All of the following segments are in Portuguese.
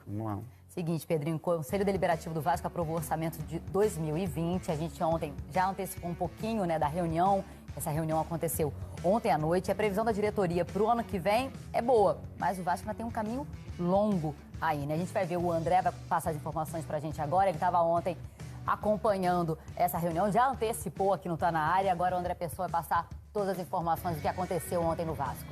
Vamos lá. Seguinte, Pedrinho, o Conselho Deliberativo do Vasco aprovou o orçamento de 2020. A gente ontem já antecipou um pouquinho, da reunião. Essa reunião aconteceu ontem à noite. A previsão da diretoria para o ano que vem é boa, mas o Vasco ainda tem um caminho longo aí, A gente vai ver, o André vai passar as informações para a gente agora. Ele estava ontem acompanhando essa reunião, já antecipou aqui no Tá Na Área. Agora o André Pessoa vai passar todas as informações do que aconteceu ontem no Vasco.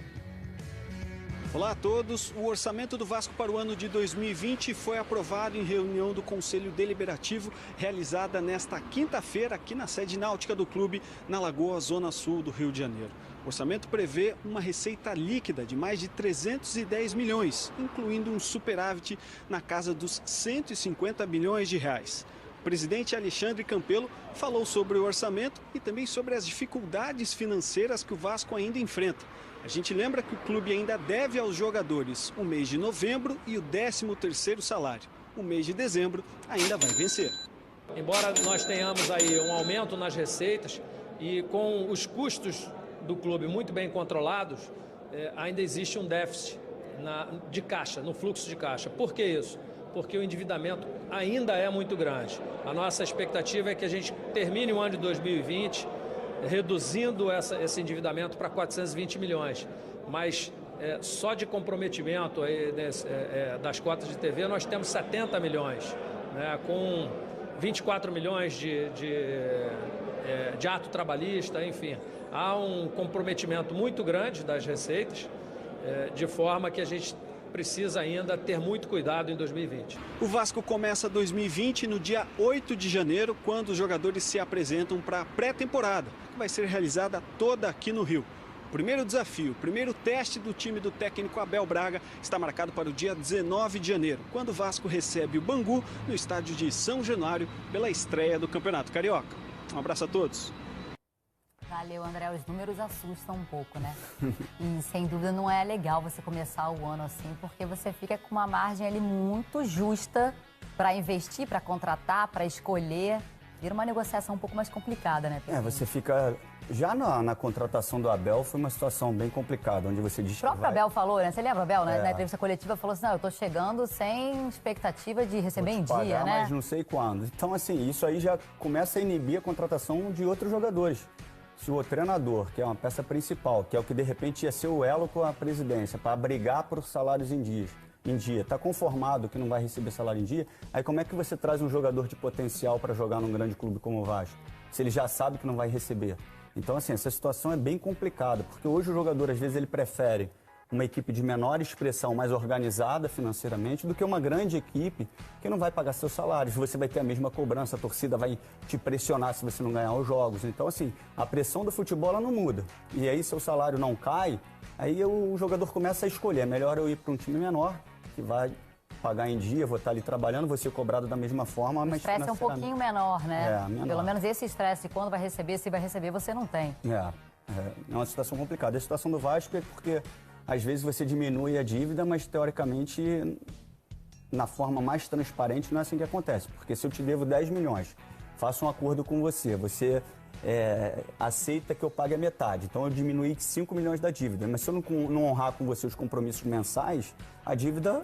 Olá a todos. O orçamento do Vasco para o ano de 2020 foi aprovado em reunião do Conselho Deliberativo, realizada nesta quinta-feira aqui na sede náutica do clube, na Lagoa, Zona Sul do Rio de Janeiro. O orçamento prevê uma receita líquida de mais de 310 milhões, incluindo um superávit na casa dos 150 bilhões de reais. O presidente Alexandre Campelo falou sobre o orçamento e também sobre as dificuldades financeiras que o Vasco ainda enfrenta. A gente lembra que o clube ainda deve aos jogadores o mês de novembro e o 13º salário. O mês de dezembro ainda vai vencer. Embora nós tenhamos aí um aumento nas receitas e com os custos do clube muito bem controlados, ainda existe um déficit de caixa, no fluxo de caixa. Por que isso? Porque o endividamento ainda é muito grande. A nossa expectativa é que a gente termine o ano de 2020 reduzindo esse endividamento para 420 milhões. Mas só de comprometimento das cotas de TV nós temos 70 milhões, com 24 milhões de ato trabalhista, enfim. Há um comprometimento muito grande das receitas, de forma que a gente precisa ainda ter muito cuidado em 2020. O Vasco começa 2020 no dia 8 de janeiro, quando os jogadores se apresentam para a pré-temporada, que vai ser realizada toda aqui no Rio. O primeiro desafio, o primeiro teste do time do técnico Abel Braga está marcado para o dia 19 de janeiro, quando o Vasco recebe o Bangu no estádio de São Januário pela estreia do Campeonato Carioca. Um abraço a todos. Valeu, André. Os números assustam um pouco, E sem dúvida não é legal você começar o ano assim, porque você fica com uma margem ali muito justa para investir, para contratar, para escolher. Vira uma negociação um pouco mais complicada, Pedro? Você fica... Já na contratação do Abel foi uma situação bem complicada, onde você diz O próprio Abel falou, Você lembra, Abel, na entrevista coletiva, falou assim, não, eu tô chegando sem expectativa de receber em dia, mas não sei quando. Então, assim, isso aí já começa a inibir a contratação de outros jogadores. Se o treinador, que é uma peça principal, que é o que de repente ia ser o elo com a presidência, para brigar por salários em dia, está conformado que não vai receber salário em dia, aí como é que você traz um jogador de potencial para jogar num grande clube como o Vasco, se ele já sabe que não vai receber? Então, assim, essa situação é bem complicada, porque hoje o jogador, às vezes, ele prefere uma equipe de menor expressão, mais organizada financeiramente, do que uma grande equipe que não vai pagar seus salários. Você vai ter a mesma cobrança, a torcida vai te pressionar se você não ganhar os jogos. Então, assim, a pressão do futebol ela não muda. E aí, seu salário não cai, aí o jogador começa a escolher. É melhor eu ir para um time menor, que vai pagar em dia, vou estar ali trabalhando, vou ser cobrado da mesma forma, mas... O estresse é um pouquinho menor, menor. Pelo menos esse estresse, quando vai receber, se vai receber, você não tem. É uma situação complicada. A situação do Vasco é porque... Às vezes você diminui a dívida, mas teoricamente, na forma mais transparente, não é assim que acontece. Porque se eu te devo 10 milhões, faço um acordo com você, você aceita que eu pague a metade. Então eu diminuí 5 milhões da dívida. Mas se eu não honrar com você os compromissos mensais, a dívida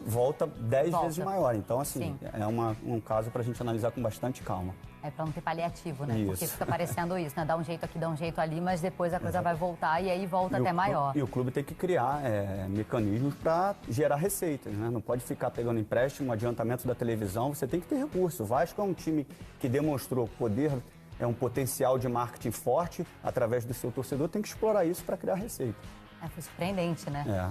volta 10 vezes maior. Então, assim, é um caso para a gente analisar com bastante calma. É para não ter paliativo, Isso. Porque fica parecendo isso, Dá um jeito aqui, dá um jeito ali, mas depois a coisa vai voltar e aí volta até maior. E o clube tem que criar mecanismos para gerar receitas, Não pode ficar pegando empréstimo, adiantamento da televisão, você tem que ter recurso. O Vasco é um time que demonstrou poder, um potencial de marketing forte através do seu torcedor, tem que explorar isso para criar receita. Foi surpreendente,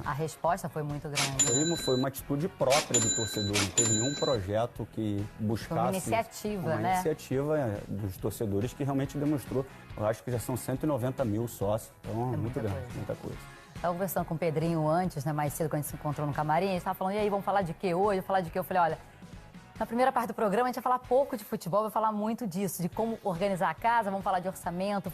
A resposta foi muito grande. Foi uma atitude própria do torcedor, não teve nenhum projeto que buscasse... Uma iniciativa, uma iniciativa dos torcedores que realmente demonstrou. Eu acho que já são 190 mil sócios, então é muito grande, muita coisa. Estava conversando com o Pedrinho antes, mais cedo, quando a gente se encontrou no camarim, a gente estava falando, e aí, vamos falar de quê hoje? Falar de quê? Eu falei, olha, na primeira parte do programa a gente vai falar pouco de futebol, vai falar muito disso, de como organizar a casa, vamos falar de orçamento,